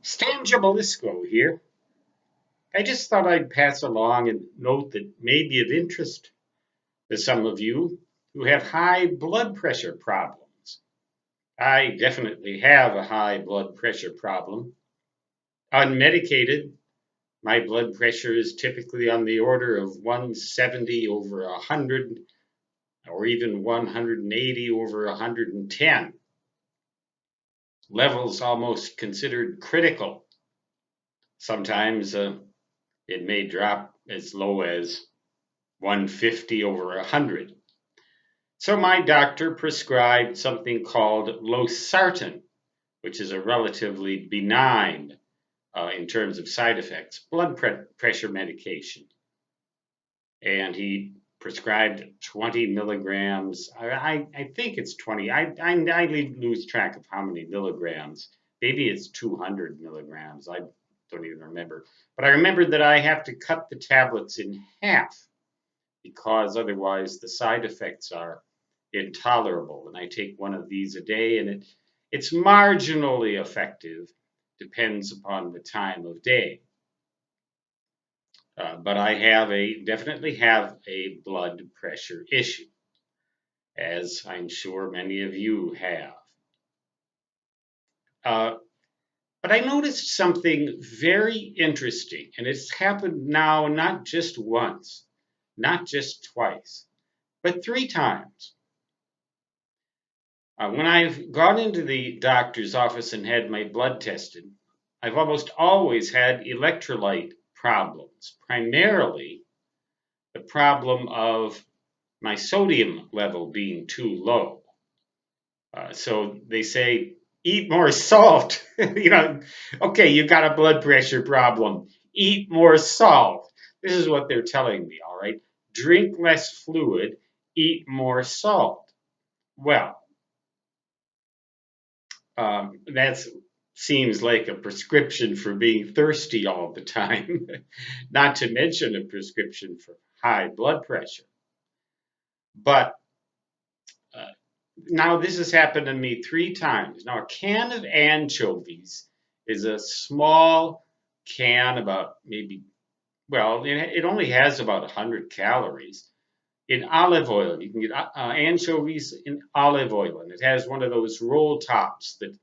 Stan Jabalisco here. I just thought I'd pass along a note that may be of interest to some of you who have high blood pressure problems. I definitely have a high blood pressure problem. Unmedicated, my blood pressure is typically on the order of 170 over 100 or even 180 over 110. Levels almost considered critical. Sometimes it may drop as low as 150 over 100. So my doctor prescribed something called losartan, which is a relatively benign, in terms of side effects, pressure medication. And he prescribed 20 milligrams. I think it's 20. I lose track of how many milligrams. Maybe it's 200 milligrams. I don't even remember. But I remember that I have to cut the tablets in half because otherwise the side effects are intolerable. And I take one of these a day, and it's marginally effective, depends upon the time of day. But I definitely have a blood pressure issue, as I'm sure many of you have. Uh, but I noticed something very interesting, and it's happened now not just once, not just twice, but three times. When I've gone into the doctor's office and had my blood tested, I've almost always had electrolyte problems, primarily the problem of my sodium level being too low. So they say, eat more salt. Okay, you got a blood pressure problem. Eat more salt. This is what they're telling me, all right? Drink less fluid, eat more salt. Well, that seems like a prescription for being thirsty all the time, not to mention a prescription for high blood pressure. But uh, now this has happened to me three times. Now, a can of anchovies is a small can, about maybe, well, it only has about 100 calories. In olive oil, you can get anchovies in olive oil, and it has one of those roll tops that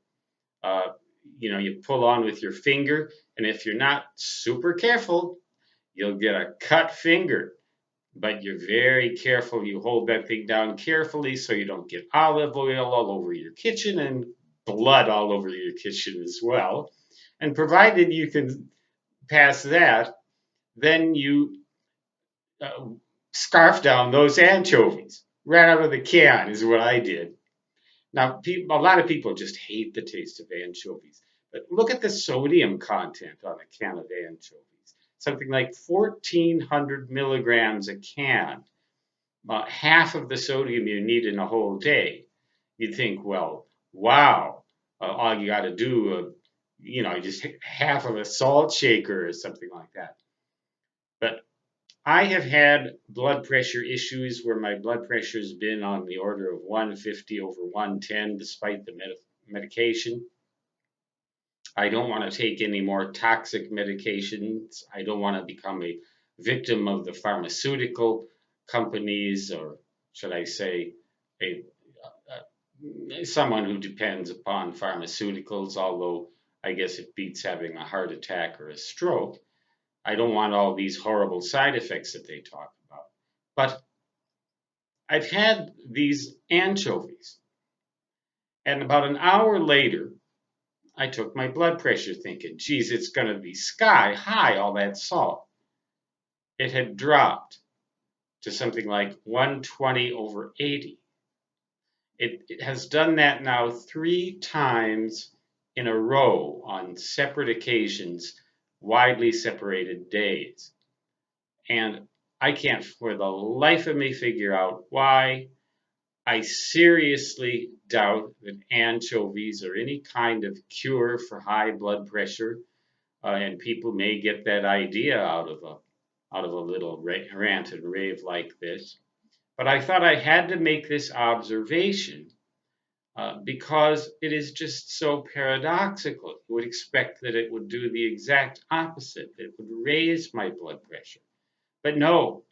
uh, you pull on with your finger, and if you're not super careful, you'll get a cut finger. But you're very careful. You hold that thing down carefully so you don't get olive oil all over your kitchen and blood all over your kitchen as well. And provided you can pass that, then you uh, scarf down those anchovies right out of the can, is what I did. Now, a lot of people just hate the taste of anchovies, but look at the sodium content on a can of anchovies. Something like 1,400 milligrams a can, about half of the sodium you need in a whole day. You'd think, well, wow, all you got to do, just half of a salt shaker or something like that. But I have had blood pressure issues where my blood pressure has been on the order of 150 over 110 despite the medication. I don't want to take any more toxic medications. I don't want to become a victim of the pharmaceutical companies, or should I say, someone who depends upon pharmaceuticals, although I guess it beats having a heart attack or a stroke. I don't want all these horrible side effects that they talk about. But I've had these anchovies, and about an hour later, I took my blood pressure thinking, geez, it's going to be sky high, all that salt. It had dropped to something like 120 over 80. It has done that now three times in a row on separate occasions, widely separated days. And I can't for the life of me figure out why. I seriously doubt that anchovies are any kind of cure for high blood pressure, and people may get that idea out of a little rant and rave like this. But I thought I had to make this observation because it is just so paradoxical. You would expect that it would do the exact opposite, that it would raise my blood pressure. But no,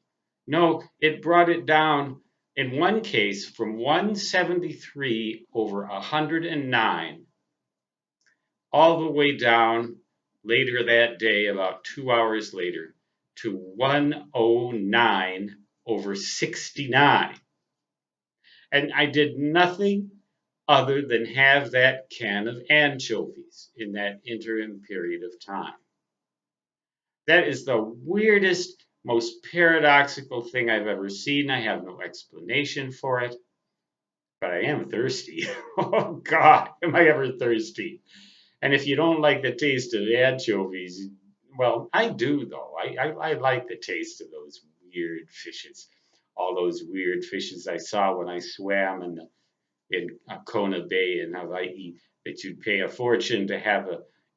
no, it brought it down in one case from 173 over 109 all the way down later that day, about 2 hours later, to 109 over 69. And I did nothing other than have that can of anchovies in that interim period of time. That is the weirdest, most paradoxical thing I've ever seen. I have no explanation for it, but I am thirsty. Oh God, am I ever thirsty? And if you don't like the taste of anchovies, well, I do though. I like the taste of those weird fishes. All those weird fishes I saw when I swam in Kona Bay in Hawaii that you'd pay a fortune to have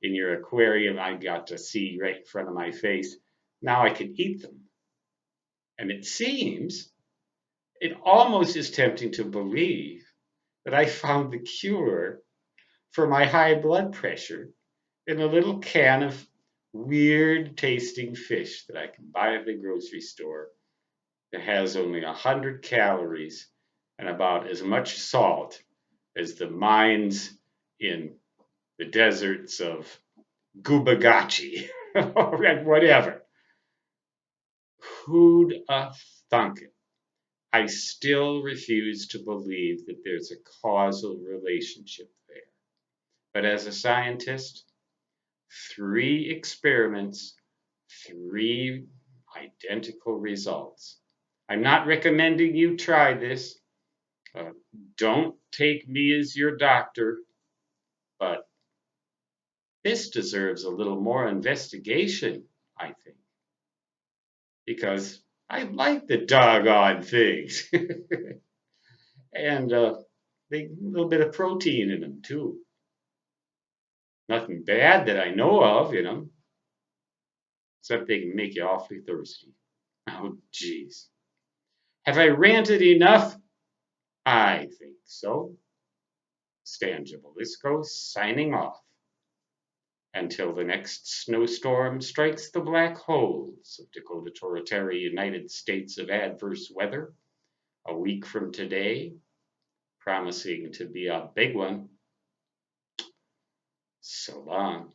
in your aquarium. I got to see right in front of my face. Now I can eat them. And it almost is tempting to believe that I found the cure for my high blood pressure in a little can of weird tasting fish that I can buy at the grocery store that has only 100 calories and about as much salt as the mines in the deserts of Gubagachi or whatever. Who'd have thunk it? I still refuse to believe that there's a causal relationship there. But as a scientist, 3 experiments, 3 identical results. I'm not recommending you try this. Uh, don't take me as your doctor, but this deserves a little more investigation, I think, because I like the doggone things. And they a little bit of protein in them too. Nothing bad that I know of, except they can make you awfully thirsty. Oh, geez. Have I ranted enough? I think so. Stan Gibilisco signing off. Until the next snowstorm strikes the black holes of Dakota Territory, United States of adverse weather, a week from today, promising to be a big one. So long.